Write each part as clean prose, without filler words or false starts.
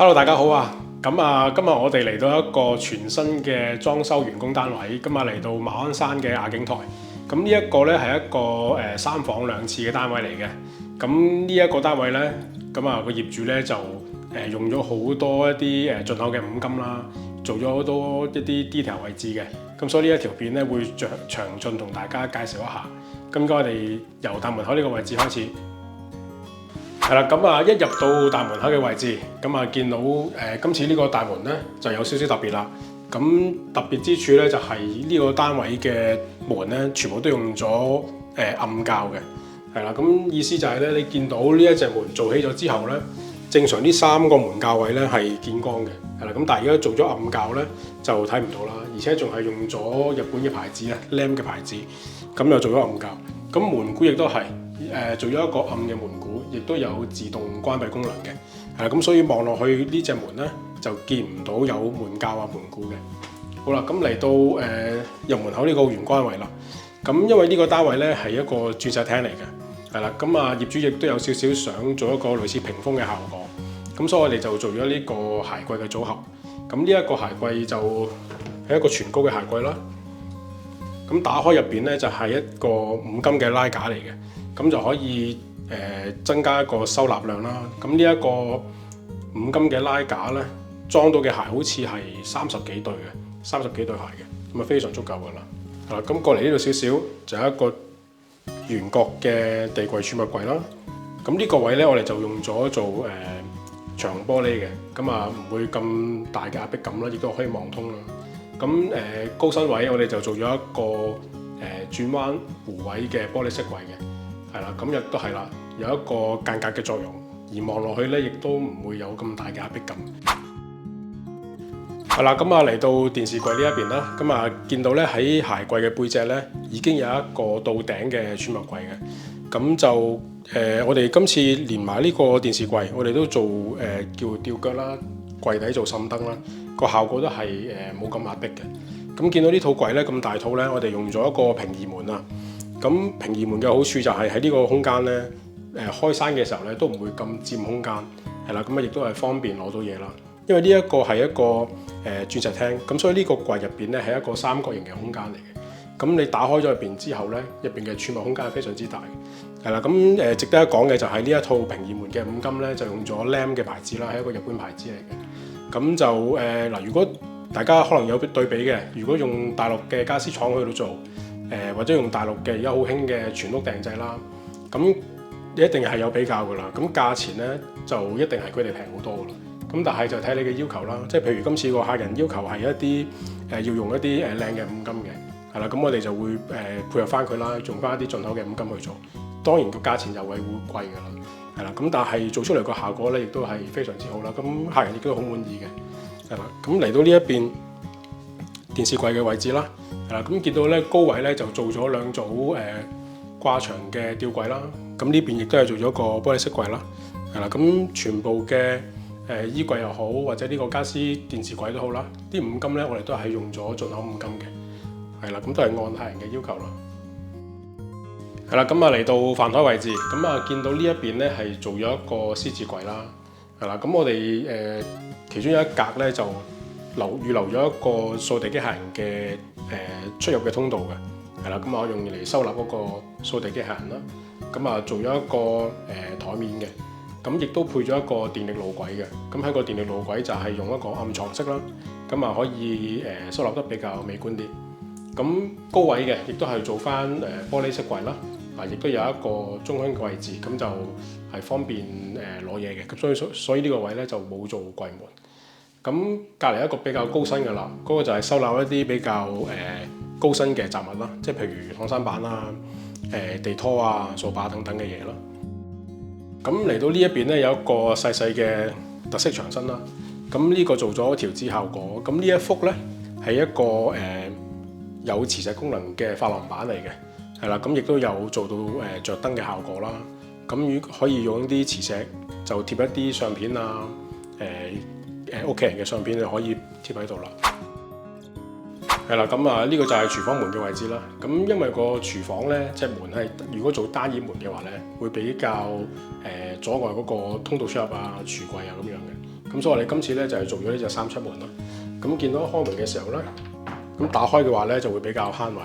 Hello，大家好啊！今日我哋嚟到一個全新嘅裝修完工單位，今日嚟到馬鞍山嘅亞景台。咁呢一個呢係一個3房2廁嘅單位嚟嘅。咁呢一個單位呢，個業主呢就用咗好多一啲進口嘅五金啦，做咗好多一啲 detail 位置嘅。咁所以呢一條片呢會詳盡同大家介紹一下。咁我哋由大門口呢個位置開始。係啦，一入到大門口嘅位置，見到今次呢個大門咧就有少少特別啦。咁特別之處咧就係呢個單位嘅門咧，全部都用咗暗鉸嘅。係啦，咁意思就係咧，你見到呢一隻門做起咗之後咧，正常呢3個門鉸位咧係見光嘅。係啦，咁但係而家做咗暗鉸咧就睇唔到啦，而且仲係用咗日本嘅牌子啊 ，Lam 嘅牌子，咁又做咗暗鉸。咁門箍亦都係。做咗一個暗嘅門鼓，亦都有自動關閉功能嘅，咁所以望落去呢隻門咧就見唔到有門鉸啊門鼓嘅。好啦，咁嚟到入門口呢個玄關位啦。咁因為呢個單位咧係一個鑽石廳嚟嘅，係啦，業主亦都有少少想做一個類似屏風嘅效果，咁所以我哋就做咗呢個鞋櫃嘅組合。咁呢一個鞋櫃就係一個全高嘅鞋櫃啦。咁打開入邊咧就係一個5金嘅拉架嚟嘅。咁就可以增加一個收納量啦。咁呢一個5金嘅拉架咧，裝到嘅鞋好似係30幾對嘅，30幾對鞋嘅，咁啊非常足夠噶啦。係啦，咁過嚟呢度少少就係一個圓角嘅地櫃儲物櫃啦。咁呢個位咧，我哋就用咗做長玻璃嘅，咁唔會咁大嘅壓迫感啦，亦都可以望通啦。咁高身位我哋就做咗一個轉彎弧位嘅玻璃飾櫃嘅。係啦，咁亦都係啦，有一個間隔嘅作用，而望落去咧，亦都唔會有咁大嘅壓迫感。係啦，嚟到電視櫃呢一邊啦，見到咧喺鞋櫃嘅背脊咧，已經有一個到頂嘅儲物櫃嘅。咁就我哋今次連埋呢個電視櫃，我哋都做叫吊腳啦，櫃底做滲燈啦，個效果都係冇咁壓迫嘅。咁見到呢套櫃咧咁大套咧，我哋用咗一個平移門啊。咁平移門嘅好處就係喺呢個空間咧，開閂嘅時候咧都唔會咁佔空間，係啦，咁亦都係方便攞到嘢啦。因為呢一個係一個鑽石廳，咁所以呢個櫃入邊咧係一個三角形嘅空間嚟嘅。咁你打開咗入邊之後咧，入邊嘅儲物空間係非常之大嘅，係啦。咁值得一講嘅就係呢一套平移門嘅五金咧，就用咗 Lam 嘅牌子啦，係一個日本牌子嚟嘅。咁就如果大家可能有對比嘅，如果用大陸嘅家私廠去到做。或者用大陸嘅而家好興嘅全屋訂製啦，咁你一定係有比較噶啦。咁價錢咧就一定係佢哋平好多噶啦。咁但係就睇你嘅要求啦，即係譬如今次個客人要求係一啲要用一啲靚嘅五金嘅，係啦，咁我哋就會配合翻佢啦，用翻一啲進口嘅五金去做。當然個價錢就會貴噶啦，係啦。咁但係做出嚟個效果咧，亦都係非常之好啦。咁客人亦都好滿意嘅，係啦。咁嚟到呢一邊電視櫃嘅位置啦。係啦，咁見到咧高位咧就做咗2組掛牆嘅吊櫃啦，咁呢邊亦都係做咗個玻璃飾櫃啦，係啦，咁全部嘅衣櫃又好，或者呢個家私電視櫃都好啦，啲五金咧我哋都係用咗進口五金嘅，係啦，咁都係按客人嘅要求啦。係啦，嚟到飯台位置，見到呢一邊咧係做咗一個獅子櫃啦，係啦，咁我哋其中有一格咧就預留咗一個掃地機械人嘅出入嘅通道嘅，係啦，我用嚟收納嗰個掃地機械人啦，做咗一個台面嘅，咁亦都配咗一個電力路軌嘅，咁喺個電力路軌就係用一個暗藏式啦，可以收納得比較美觀啲。咁高位嘅亦都係做翻玻璃飾櫃啦，亦都有一個中空嘅位置，咁就係方便攞嘢嘅，咁所以呢個位咧就冇做櫃門。咁隔離一個比較高身嘅啦，嗰個就係收納一啲比較高身嘅雜物啦，即係譬如燙衫板啊、地拖啊、掃把等等嘅嘢啦。咁嚟到呢一邊咧有一個細細嘅特色牆身啦，咁呢個做咗調節效果。咁呢一幅咧係一個有磁石功能嘅珐琅板嚟嘅，係啦，咁亦都有做到著燈嘅效果啦。咁可以用啲磁石就貼一啲相片啊，屋企人嘅相片就可以貼喺度啦。係啦，呢個就係廚房門嘅位置啦。咁因為個廚房咧，隻門係如果做單掩門嘅話咧，會比較阻礙嗰個通道出入啊、櫥櫃啊咁樣嘅。咁所以我哋今次咧就係做咗呢隻3出門啦。咁見到開門嘅時候咧，咁打開嘅話咧就會比較慳位。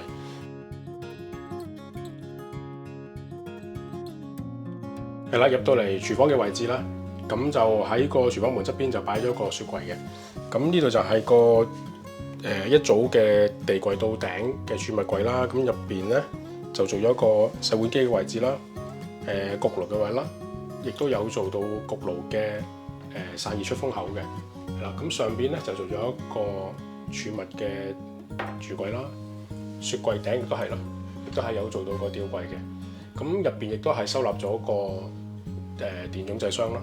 係啦，入到嚟廚房嘅位置啦，咁就喺個廚房門側邊就擺咗個雪櫃嘅。咁呢度就係個一組嘅地櫃到頂嘅儲物櫃啦。咁入邊咧就做咗個洗碗機嘅位置啦，焗爐嘅位啦，亦都有做到焗爐嘅散熱出風口嘅。係啦，咁上邊咧就做咗一個儲物嘅櫥櫃啦，雪櫃頂亦都係啦，亦都係有做到個吊櫃嘅。咁入邊亦都係收納咗個電總掣箱啦。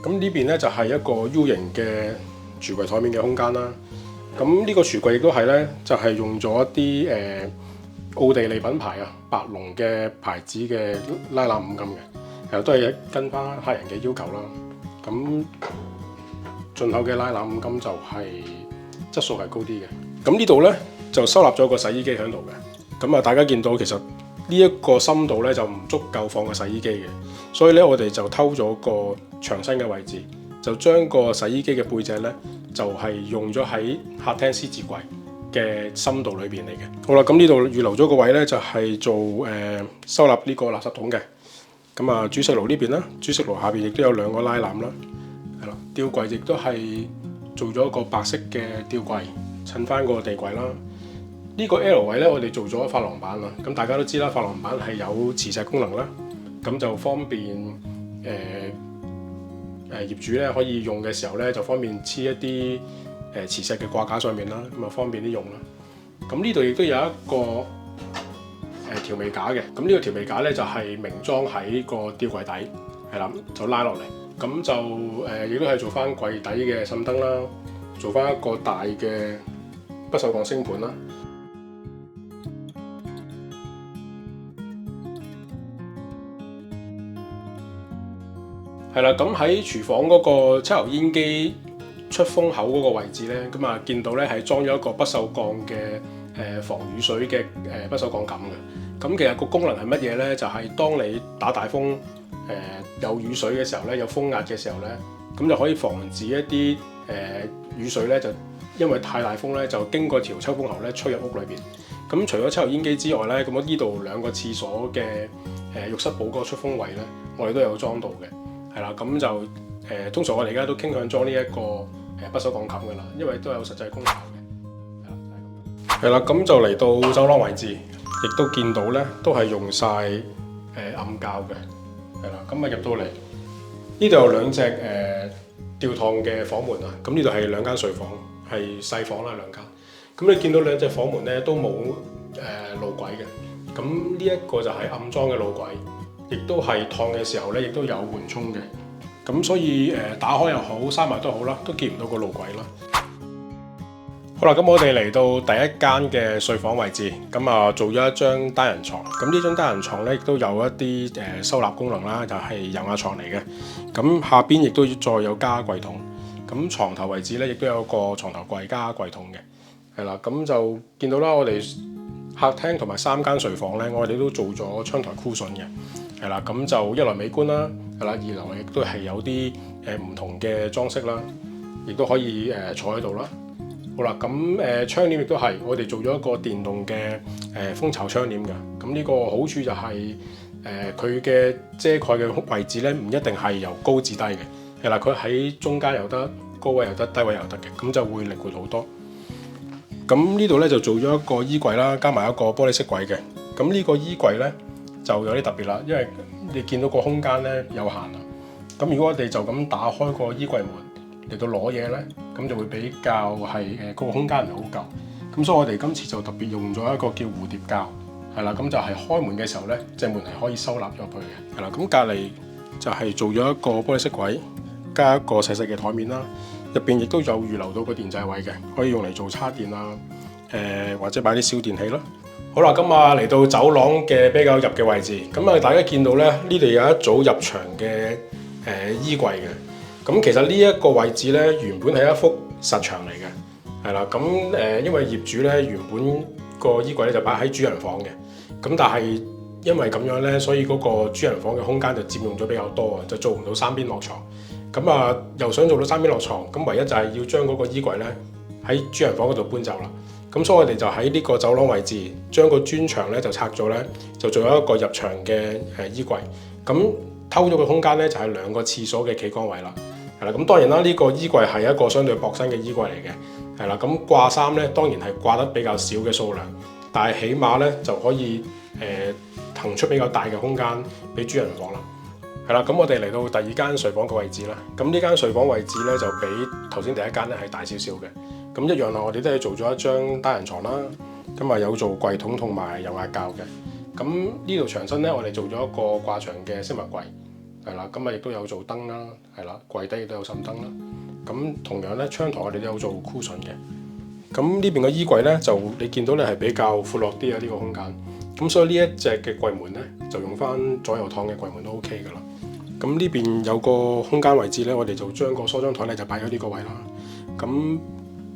咁呢邊咧就係一個 U 型嘅櫥櫃台面嘅空間啦。咁呢個櫥櫃亦都係咧，就係用咗一啲奧地利品牌啊，白龍嘅牌子嘅拉籃五金嘅，都係跟翻客人嘅要求啦。咁進口嘅拉籃五金就係質素係高啲嘅。咁呢度咧就收納咗個洗衣機喺度嘅。咁啊，大家見到其實呢一個深度咧就唔足夠放個洗衣機嘅，所以咧我哋就偷咗個牆身嘅位置，就將個洗衣機嘅背脊咧就係用咗喺客廳獅子櫃嘅深度裏邊嚟嘅。好啦，咁呢度預留咗個位咧就係做收納呢個垃圾桶嘅。咁啊，煮食爐呢邊啦，煮食爐下邊亦都有2個拉籃啦，係啦，吊櫃亦都係做咗一個白色嘅吊櫃，襯翻個地櫃啦。呢個 L 位咧，我哋做咗珐琅板啦。咁大家都知啦，珐琅板係有磁石功能啦，咁就方便業主咧可以用嘅時候咧，就方便黐一啲磁石嘅掛架上面啦，咁啊方便啲用啦。咁呢度亦都有一個調味架嘅。咁呢個調味架咧就係明裝喺個吊櫃底，係啦，就拉落嚟。咁就亦都係做翻櫃底嘅滲燈啦，做翻一個大嘅不鏽鋼星盤啦。係啦，咁喺廚房嗰個抽油煙機出風口嗰個位置咧，咁啊見到咧係裝咗一個不鏽鋼嘅防雨水嘅不鏽鋼桿嘅。咁其實個功能係乜嘢咧？就係當你打大風有雨水嘅時候咧，有風壓嘅時候咧，咁就可以防止一啲雨水咧就因為太大風咧就經過條抽風喉咧吹入屋裏邊。咁除咗抽油煙機之外咧，咁我呢度2個廁所嘅浴室寶嗰個出風位咧，我哋都有裝到嘅。係啦，咁就通常我哋而家都傾向裝呢一個不鏽鋼桿㗎啦，因為都有實際功效嘅。係啦，咁就嚟到走廊位置，亦都見到咧都係用晒暗膠嘅。係啦，咁啊入到嚟呢度有2隻吊趟嘅房門啊，咁呢度係2間睡房，係細房啦2間。咁你見到2隻房門咧都冇路軌嘅，咁呢一個就係暗裝嘅路軌。亦都係燙嘅時候咧，亦都有緩衝嘅，咁所以打開又好，閂埋都好啦，都見唔到個路軌啦。好啦，咁我哋嚟到第一間嘅睡房位置，咁啊做咗一張單人床。咁呢張單人床咧，亦都有一啲收納功能啦，就係油壓床嚟嘅。咁下邊亦都再有加櫃桶。咁床頭位置咧，亦都有個床頭櫃加櫃桶嘅。係啦，咁就見到啦，我哋客廳同埋3間睡房咧，我哋都做咗窗台cushion嘅。係啦，咁就一來美觀啦，係啦，二來亦都係有啲唔同嘅裝飾啦，亦都可以坐喺度啦。好啦，咁窗簾亦都係我哋做咗一個電動嘅蜂巢窗簾㗎。咁呢個好處就係佢嘅遮蓋嘅位置咧，唔一定係由高至低嘅。係啦，佢喺中間又得，高位又得，低位又得嘅，咁就會靈活好多。咁呢度咧就做咗一個衣櫃啦，加埋一個玻璃飾櫃嘅。咁呢個衣櫃咧就有啲特別啦，因為你見到個空間咧有限啦。咁如果我哋就咁打開個衣櫃門嚟到攞嘢咧，咁就會比較係個空間唔係好夠。咁所以我哋今次就特別用咗一個叫蝴蝶膠，係啦，咁就係開門嘅時候咧，隻門係可以收納咗佢嘅。係啦，咁隔離就係做咗一個玻璃飾櫃，加一個細細嘅台面啦。入邊亦都有預留到個電掣位嘅，可以用嚟做叉電啊，或者擺啲小電器啦。好啦，咁啊嚟到走廊嘅比較入嘅位置，咁啊大家見到咧，呢度有一組入牆嘅衣櫃嘅。咁其實呢一個位置咧，原本係一幅實牆嚟嘅，係啦。咁因為業主咧原本個衣櫃咧就擺喺主人房嘅，咁但係因為咁樣咧，所以嗰個主人房嘅空間就佔用咗比較多啊，就做唔到3邊落床。咁啊又想做到三邊落床，咁唯一就係要將嗰個衣櫃咧喺主人房嗰度搬走啦。咁所以我哋就喺呢個走廊位置將個磚牆咧就拆咗咧，就做咗一個入牆嘅衣櫃。咁偷咗個空間咧就係2個廁所嘅企缸位啦。係啦，咁當然啦，呢個衣櫃係一個相對薄身嘅衣櫃嚟嘅。係啦，咁掛衫咧當然係掛得比較少嘅數量，但係起碼咧就可以騰出比較大嘅空間俾主人房啦。係啦，咁我哋嚟到第2間睡房嘅位置啦。咁呢間睡房位置咧就比頭先第一間咧係大少少嘅。咁一樣啦，我哋都係做咗一張單人床啦。咁啊有做櫃桶同埋油壓架嘅。咁呢度牆身咧，我哋做咗一個掛牆嘅飾物櫃。係啦，咁啊亦都有做燈啦。係啦，櫃底亦都有滲燈啦。咁同樣咧，窗台我哋都有做 cushion 嘅。咁呢邊嘅衣櫃咧，就你見到咧係比較闊落啲啊，呢個空間。咁所以呢一隻嘅櫃門咧，就用翻左右趟嘅櫃門都 OK 噶啦。咁呢邊有個空間位置咧，我哋就將個梳妝台咧就擺咗呢個位啦。咁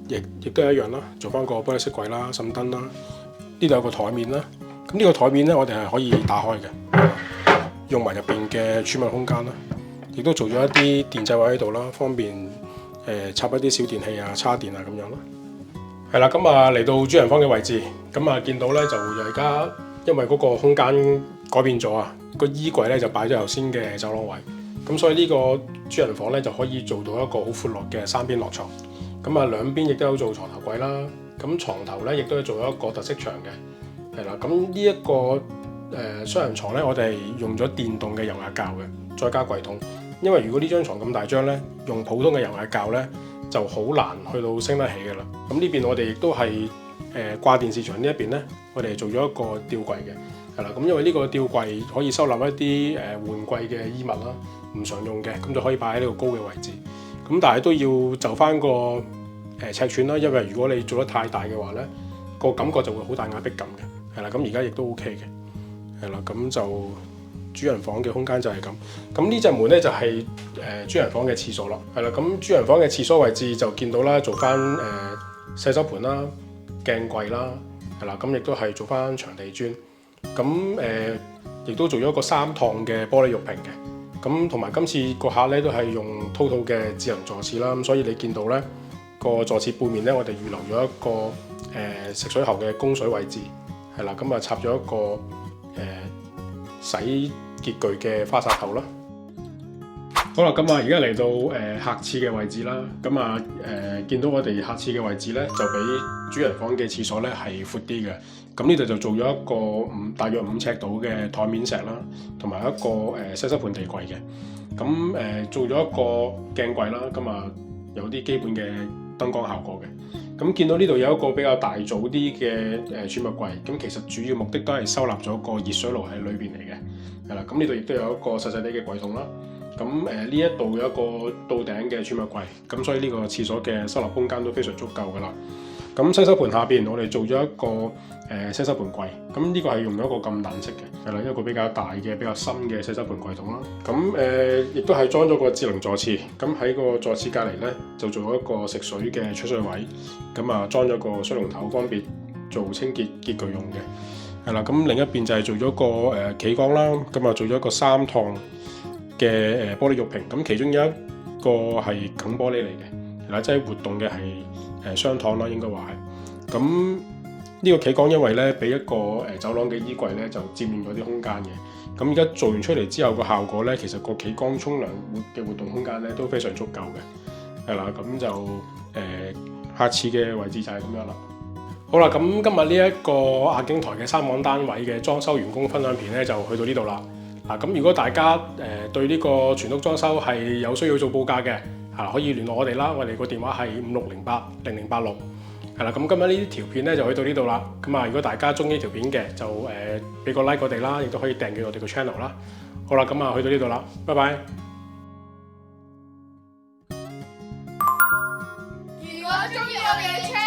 亦都係一樣啦，做翻個玻璃色櫃啦、滲燈啦。呢度有個台面啦。咁呢個台面咧，我哋係可以打開嘅，用埋入邊嘅儲物空間啦。亦都做咗一啲電掣位喺度啦，方便插一啲小電器啊、叉電啊咁樣咯。係啦，咁啊嚟到主人房嘅位置，咁啊見到咧就而家因為嗰個空間改變咗啊，個衣櫃咧就擺咗頭先嘅走廊位，咁所以呢個主人房咧就可以做到一個好闊落嘅3邊落床。咁啊兩邊亦都有做床頭櫃啦，咁床頭咧亦都做咗一個特色牆嘅。係啦，咁呢一個雙人床咧，我哋用咗電動嘅油壓架嘅，再加櫃桶。因為如果呢張床咁大張咧，用普通嘅油壓架咧就好難去到升得起嘅啦。咁呢邊我哋亦都係掛電視牆呢一邊咧，我哋做咗一個吊櫃嘅，係啦。咁因為呢個吊櫃可以收納一啲換季嘅衣物啦，唔常用嘅，咁就可以擺喺呢個高嘅位置。咁但係都要就翻個尺寸啦，因為如果你做得太大嘅話咧，個感覺就會好大壓迫感嘅，係啦。咁而家亦都 OK 嘅，係啦。咁就主人房嘅空間就係咁。咁呢隻門咧就係主人房嘅廁所咯，係啦。咁主人房嘅廁所位置就見到啦，做翻洗手盆啦、鏡櫃啦，係啦。咁亦都係做翻長地磚。咁亦都做咗一個3趟嘅玻璃玉屏嘅。咁同埋今次個客咧都係用 TOTO 嘅智能坐廁啦。咁所以你見到咧個坐廁背面咧，我哋預留咗一個食水喉嘅供水位置，係啦。咁啊插咗一個洗潔具嘅花灑頭啦。好啦，咁啊而家嚟到客廁嘅位置啦。咁啊見到我哋客廁嘅位置咧，就比主人房嘅廁所咧係闊啲嘅。咁呢度就做咗一個大約5尺度嘅台面石啦，同埋一個洗手盆地櫃嘅。咁做咗一個鏡櫃啦。咁啊有啲基本嘅燈光效果嘅。咁見到呢度有一個比較大組啲嘅儲物櫃，咁其實主要目的都係收納咗個熱水爐喺裏邊嚟嘅，係啦。咁呢度亦都有一個細細啲嘅櫃桶啦。咁呢一度有一個到頂嘅儲物櫃，咁所以呢個廁所嘅收納空間都非常足夠噶啦。咁洗手盆下邊我哋做咗一個洗手盆櫃，咁呢個係用咗一個咁彈式嘅，係啦，一個比較大嘅、比較深嘅洗手盆櫃桶啦。咁亦都係裝咗個智能座廁，咁喺個座廁隔離咧就做咗一個食水嘅出水位，咁啊裝咗個水龍頭，方便做清潔潔具用嘅，係啦。咁另一邊就係做咗個企缸啦，咁啊做咗一個3趟嘅玻璃玉屏，咁其中有一個係梗玻璃嚟嘅，係啦，即係活動嘅係雙趟啦，應該話係。咁呢個企缸因為咧俾一個走廊嘅衣櫃咧就佔用咗啲空間嘅，咁而家做完出嚟之後個效果咧，其實個企缸沖涼嘅活動空間咧都非常足夠嘅，係啦。咁就客廁嘅位置就係咁樣啦。好啦，咁今日呢一個亞經台嘅3房單位嘅裝修完工分享片咧就去到呢度啦。嗱，咁如果大家對呢個全屋裝修係有需要做報價嘅，可以聯絡我哋啦。我哋個電話係56080086。係啦，咁今日呢條片咧就去到呢度啦。咁啊，如果大家中意條片嘅，就俾個 like 我哋啦，亦都可以訂閱我哋個 channel 啦。好啦，咁啊去到呢度啦，拜拜。如果中意我哋嘅 channel